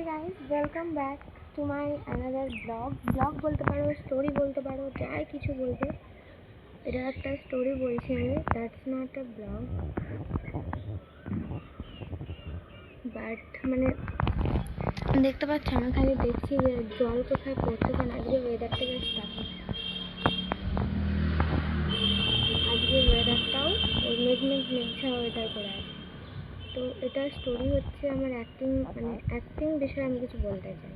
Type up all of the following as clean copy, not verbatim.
guys, welcome back to my another blog বলতে পারো, story বলতে পারো, যাই কিছু বলবে। এটা একটা স্টোরি বলছি আমি, that's not a blog. But মানে দেখতে পাচ্ছি, আমি খালি দেখছি যে জল কোথায় পড়ছে, কারণ আজকে ওয়েদারটা জাস্ট দেখো। আজকে ওয়েদারটাও ওই মেঘছা ওয়েদার করে আছে। তো এটা স্টোরি হচ্ছে আমার অ্যাক্টিং বিষয়ে আমি কিছু বলতে চাই।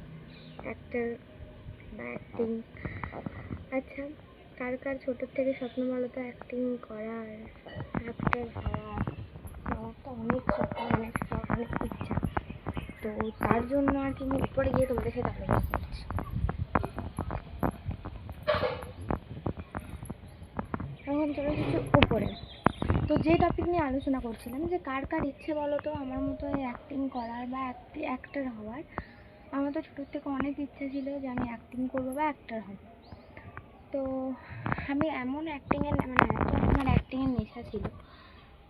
অ্যাক্টার বা অ্যাক্টিং, আচ্ছা, কার কার ছোটোর থেকে স্বপ্নমালতা অ্যাক্টিং করার, অ্যাক্টার হওয়ার? আমার তো অনেক স্বপ্ন, অনেক শখ, অনেক ইচ্ছা। তো তার জন্য আর কি আমি উপরে গিয়ে তোমাদের সাথে আলোচনা করছি। এখন চলে এসেছি উপরে। তো যে টপিক নিয়ে আলোচনা করছিলাম, যে কার কার ইচ্ছে বলো তো আমার মতো অ্যাক্টিং করার বা অ্যাক্টার হওয়ার। আমার তো ছোটোর থেকে অনেক ইচ্ছা ছিল যে আমি অ্যাক্টিং করবো বা অ্যাক্টার হব। তো আমি এমন অ্যাক্টিংয়ের আমার অ্যাক্টিংয়ের নেশা ছিল,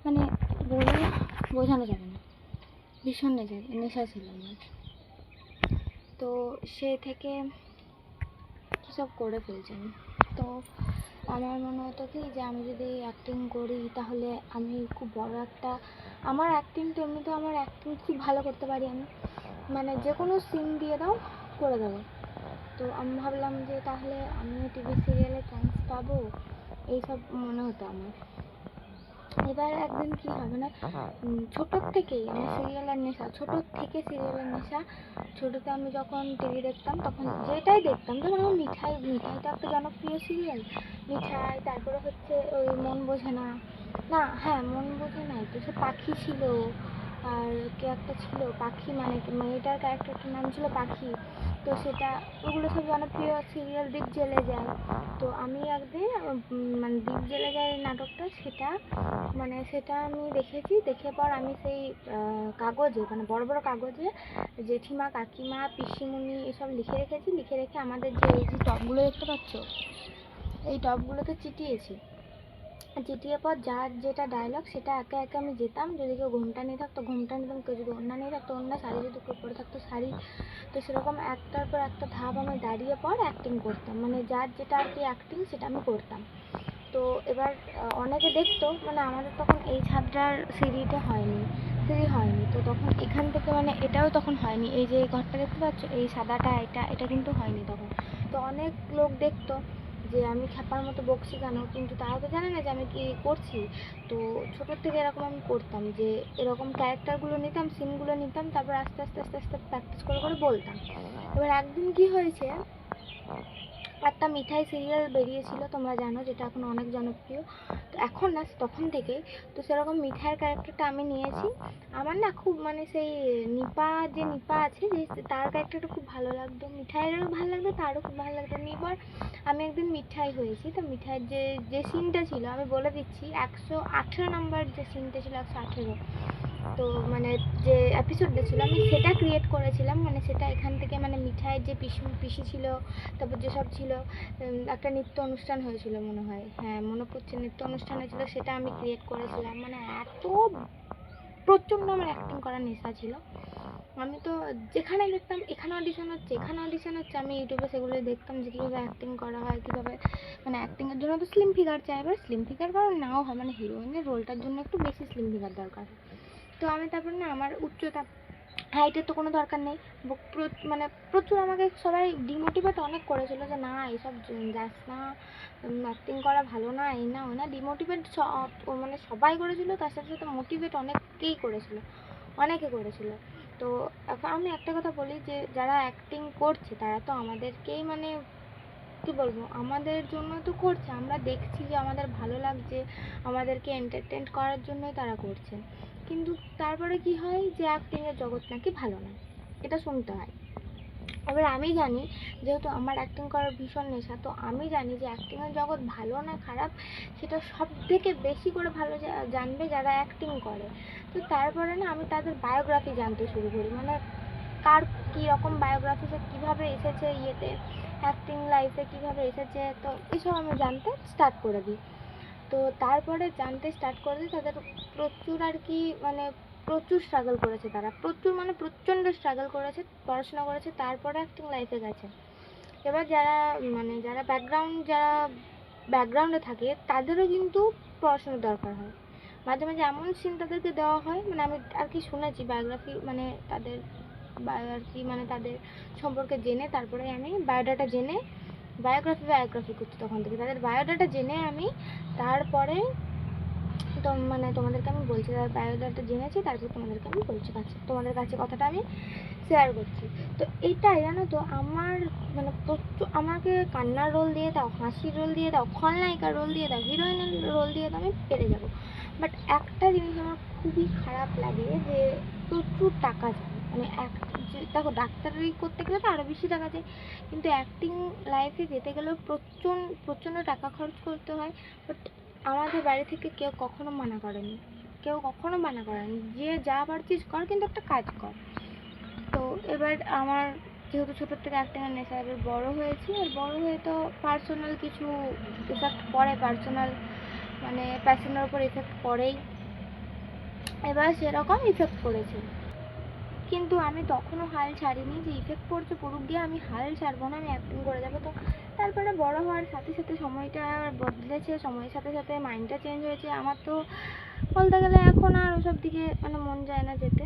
মানে বলে বোঝানো যাবে না, ভীষণ নেশা ছিল আমার। তো সে থেকে সব করে ফেলছি আমি। তো আমার মনে হতো কি যে আমি যদি অ্যাক্টিং করি তাহলে আমি খুব বড় একটা, আমার অ্যাক্টিং তো এমনিতেও আমার অ্যাক্টিং খুব ভালো করতে পারি আমি, মানে যে কোনো সিন দিয়ে দাও করে দেবো। তো আমি ভাবলাম যে তাহলে আমিও টিভি সিরিয়ালে চান্স পাবো, এইসব মনে হতো আমার। এবার একদিন কি হবে না, ছোটোর থেকেই আমার সিরিয়ালের নেশা, ছোটোতে আমি যখন টিভি দেখতাম তখন যেটাই দেখতাম, যেমন আমার মিঠাইটা একটা জনপ্রিয় সিরিয়াল, মিঠাই, তারপরে হচ্ছে ওই মন বোঝে না, হ্যাঁ মন বোঝে নাই তো, সে পাখি ছিল, আর কে একটা ছিল পাখি, মানে মেয়েটার ক্যারেক্টারটার নাম ছিল পাখি। তো সেটা, ওগুলো সব জনপ্রিয় সিরিয়াল। দ্বীপ জেলে যায়, তো আমি একদিন মানে দ্বীপ জেলে যায় নাটকটা, সেটা আমি দেখেছি। দেখে পর আমি সেই কাগজে, মানে বড় বড় কাগজে জেঠিমা, কাকিমা, পিসিমণি এসব লিখে রেখে আমাদের যে এই যে টপগুলো দেখতে পাচ্ছ, এই টপগুলোতে চিটিয়ে পর যার যেটা ডায়লগ সেটা একে একে আমি যেতাম। যদি কেউ ঘোমটা নিয়ে থাকতো ঘোমটা নিতাম, কেউ যদি ওড়না নিয়ে থাকতো ওড়না, শাড়ি যদি কেউ পরে থাকতো শাড়ি। তো সেরকম একটার পর একটা ধাপ আমি দাঁড়িয়ে পর অ্যাক্টিং করতাম, মানে যার যেটা আর কি অ্যাক্টিং সেটা আমি করতাম। তো এবার অনেকে দেখতো, মানে আমাদের তখন এই ছাদটার সিঁড়ি হয়নি, তো তখন এখান থেকে মানে এটাও তখন হয়নি, এই যে ঘরটা দেখতে পাচ্ছ এই সাদাটা, এটা কিন্তু হয়নি তখন। তো অনেক লোক দেখতো যে আমি খ্যাপার মতো বকছি কেন, কিন্তু তারা তো জানে না যে আমি কি করছি। তো ছোটোর থেকে এরকম আমি করতাম, যে এরকম ক্যারেক্টারগুলো নিতাম, সিনগুলো নিতাম, তারপর আস্তে আস্তে প্র্যাকটিস করে বলতাম। এবার একদিন কি হয়েছে, একটা মিঠাই সিরিয়াল বেরিয়েছিল, তোমরা জানো, যেটা এখন অনেক জনপ্রিয়, তো এখন না তখন থেকেই। তো সেরকম মিঠাইয়ের ক্যারেক্টারটা আমি নিয়েছি। আমার না খুব মানে সেই নিপা আছে, যে তার ক্যারেক্টারটা খুব ভালো লাগতো, মিঠাইয়েরও ভালো লাগতো, তারও খুব ভালো লাগতো। নিপার আমি একদিন মিঠাই হয়েছি, তো মিঠাইয়ের যে সিনটা ছিল আমি বলে দিচ্ছি, 118 নম্বর যে সিনটা ছিল, 118। তো মানে যে এপিসোডটা ছিল আমি সেটা ক্রিয়েট করেছিলাম, মানে সেটা এখান থেকে, মানে মিঠাইয়ের যে পিসি ছিল, তারপর যেসব ছিল, একটা নৃত্য অনুষ্ঠান হয়েছিল মনে হয়, হ্যাঁ মনে পড়ছে, নৃত্য অনুষ্ঠান হয়েছিল, সেটা আমি ক্রিয়েট করেছিলাম। মানে এত প্রচণ্ড আমার অ্যাক্টিং করার নেশা ছিল। আমি তো যেখানে দেখতাম এখানে অডিশন হচ্ছে, আমি ইউটিউবে সেগুলো দেখতাম যে কীভাবে অ্যাক্টিং করা হয়, কীভাবে, মানে অ্যাক্টিংয়ের জন্য তো স্লিম ফিগার চাই, এবার স্লিম ফিগার কারণ নাও হয়, মানে হিরোইনের রোলটার জন্য একটু বেশি স্লিম ফিগার দরকার। তো আমি তারপর না, আমার উচ্চতা, হাইটের তো কোনো দরকার নেই, মানে প্রচুর আমাকে সবাই ডিমোটিভেট অনেক করেছিল, যে না এইসব যাস না, অ্যাক্টিং করা ভালো না, এই না ওই না, ডিমোটিভেট মানে সবাই করেছিল, তার সাথে সাথে মোটিভেট অনেকে করেছিল। তো এখন আমি একটা কথা বলি, যে যারা অ্যাক্টিং করছে তারা তো আমাদেরকেই, মানে কী বলবো, আমাদের জন্য তো করছে, আমরা দেখছি যে আমাদের ভালো লাগছে, আমাদেরকে এন্টারটেন করার জন্যই তারা করছে। কিন্তু তারপরে কি হয়, যে অ্যাক্টিংয়ের জগৎ নাকি ভালো না, এটা শুনতে হয়। এবার আমি জানি, যেহেতু আমার অ্যাক্টিং করার ভীষণ নেশা, তো আমি জানি যে অ্যাক্টিংয়ের জগৎ ভালো না খারাপ সেটা সব থেকে বেশি করে ভালো জানবে যারা অ্যাক্টিং করে। তো তারপরে না আমি তাদের বায়োগ্রাফি জানতে শুরু করি, মানে কার কীরকম বায়োগ্রাফি, সে কীভাবে এসেছে ইয়েতে, অ্যাক্টিং লাইফে কীভাবে এসেছে, তো এসব আমি জানতে স্টার্ট করে দিই। তো তারপরে জানতে স্টার্ট করে দিই তাদের প্রচুর আর কি, মানে প্রচুর স্ট্রাগল করেছে তারা, প্রচুর মানে প্রচণ্ড স্ট্রাগল করেছে, পড়াশোনা করেছে, তারপরে অ্যাক্টিং লাইফে গেছে। এবার যারা মানে যারা ব্যাকগ্রাউন্ডে থাকে তাদেরও কিন্তু পড়াশোনার দরকার হয়। মাঝে মাঝে এমন সিন তাদেরকে দেওয়া হয়, মানে আমি আর কি শুনেছি বায়োগ্রাফি, মানে তাদের আর কি মানে তাদের সম্পর্কে জেনে তারপরে আমি বায়োডাটা জেনে বায়োগ্রাফি করছি, তখন থেকে তাদের বায়োডাটা জেনে আমি তারপরে তো মানে তোমাদেরকে আমি বলছি, বায়োডাটা জেনেছি তারপর তোমাদেরকে আমি বলছি, তোমাদের কাছে কথাটা আমি শেয়ার করছি। তো এইটাই জানো তো আমার মানে প্রচুর, আমাকে কান্নার রোল দিয়ে দাও, হাসির রোল দিয়ে দাও, খলনায়িকার রোল দিয়ে দাও, হিরোইনের রোল দিয়ে দাও, আমি পেরে যাবো। বাট একটা জিনিস আমার খুবই খারাপ লাগে যে প্রচুর টাকা যায়, মানে দেখো ডাক্তারি করতে গেলে তো আরও বেশি টাকা যায়, কিন্তু অ্যাক্টিং লাইফে যেতে গেলেও প্রচণ্ড টাকা খরচ করতে হয়। বাট আমাদের বাড়ি থেকে কেউ কখনো মানা করেনি, যে যা পারছিস কর, কিন্তু একটা কাজ কর। তো এবার আমার যেহেতু ছোটোর থেকে অ্যাক্টিংয়ের নেশা, এবার বড়ো হয়েছি, আর বড়ো হয়ে তো পার্সোনাল কিছু এফেক্ট পড়ে, পার্সোনাল মানে প্যাশনের ওপর এফেক্ট পড়েই, এবার সেরকম ইফেক্ট পড়েছে। কিন্তু আমি তখনও হাল ছাড়িনি যে ইফেক্ট পড়ছে পড়ুক গিয়ে, আমি হাল ছাড়বো না, আমি অ্যাক্টিং করে যাবো। তো তারপরে বড় হওয়ার সাথে সাথে সময়টা বদলেছে, সময়ের সাথে সাথে মাইন্ডটা চেঞ্জ হয়েছে আমার। তো বলতে গেলে এখন আর ওসব দিকে মানে মন যায় না যেতে,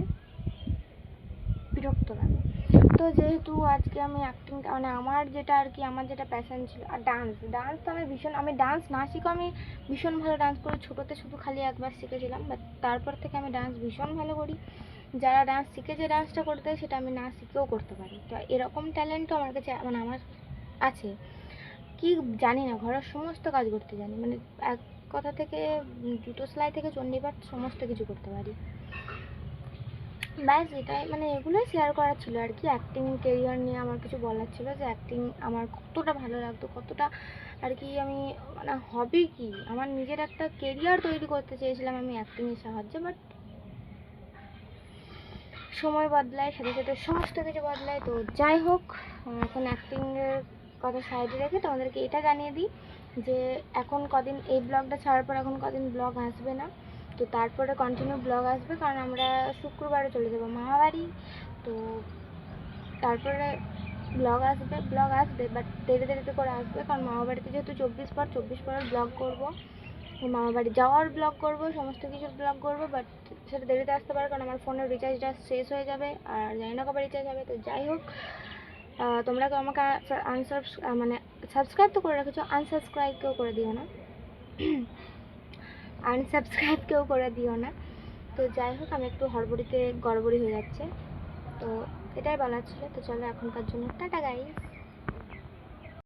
বিরক্ত লাগে। তো যেহেতু আজকে আমি অ্যাক্টিং মানে আমার যেটা প্যাশন ছিল, আর ডান্স তো আমি ডান্স না শিখো, আমি ভীষণ ভালো ডান্স করি। ছোটোতে শুধু খালি একবার শিখেছিলাম, বাট তারপর থেকে আমি ডান্স ভীষণ ভালো করি। যারা ডান্স শিখেছে ডান্সটা করতে, সেটা আমি না শিখেও করতে পারি। তো এরকম ট্যালেন্টও আমার কাছে মানে আমার আছে, কি জানি না, ঘরের সমস্ত কাজ করতে জানি, মানে এক কথা থেকে জুতো সেলাই থেকে চণ্ডীপাঠ সমস্ত কিছু করতে পারি। ব্যাস এটাই, মানে এগুলোই শেয়ার করার ছিল আর কি। অ্যাক্টিং কেরিয়ার নিয়ে আমার কিছু বলার ছিল, যে অ্যাক্টিং আমার কতটা ভালো লাগতো, কতটা আর কি আমি মানে হবি কি আমার নিজের একটা কেরিয়ার তৈরি করতে চেয়েছিলাম আমি অ্যাক্টিংয়ের সাহায্যে। বাট সময় বদলায়, সাথে সাথে সমস্ত কিছু বদলায়। তো যাই হোক, এখন অ্যাক্টিংয়ের কথা সাইডে রেখে তোমাদেরকে এটা জানিয়ে দিই যে এখন কদিন এই ব্লগটা ছাড়ার পর এখন কদিন ব্লগ আসবে না। তো তারপরে কন্টিনিউ ব্লগ আসবে, কারণ আমরা শুক্রবারে চলে যাবো মামাবাড়ি। তো তারপরে ব্লগ আসবে বাট দেরিতে করে আসবে, কারণ মামাবাড়িতে যেহেতু 24 পর ব্লগ করবো, মামাবাড়ি যাওয়ার ব্লগ করব, সমস্ত কিছুর ব্লগ করবো। বাট সেটা দেরিতে আসতে পারে, কারণ আমার ফোনের রিচার্জটা শেষ হয়ে যাবে, আর জানি না কবে রিচার্জ হবে। তো যাই হোক, তোমরা কেউ আমাকে মানে সাবস্ক্রাইব তো করে রেখেছো, আনসাবস্ক্রাইব কেউ করে দিও না। তো যাই হোক, আমি একটু গড়বড়ি হয়ে যাচ্ছে, তো এটাই বলার ছিল। তো চলো এখনকার জন্য টাটা গাইস।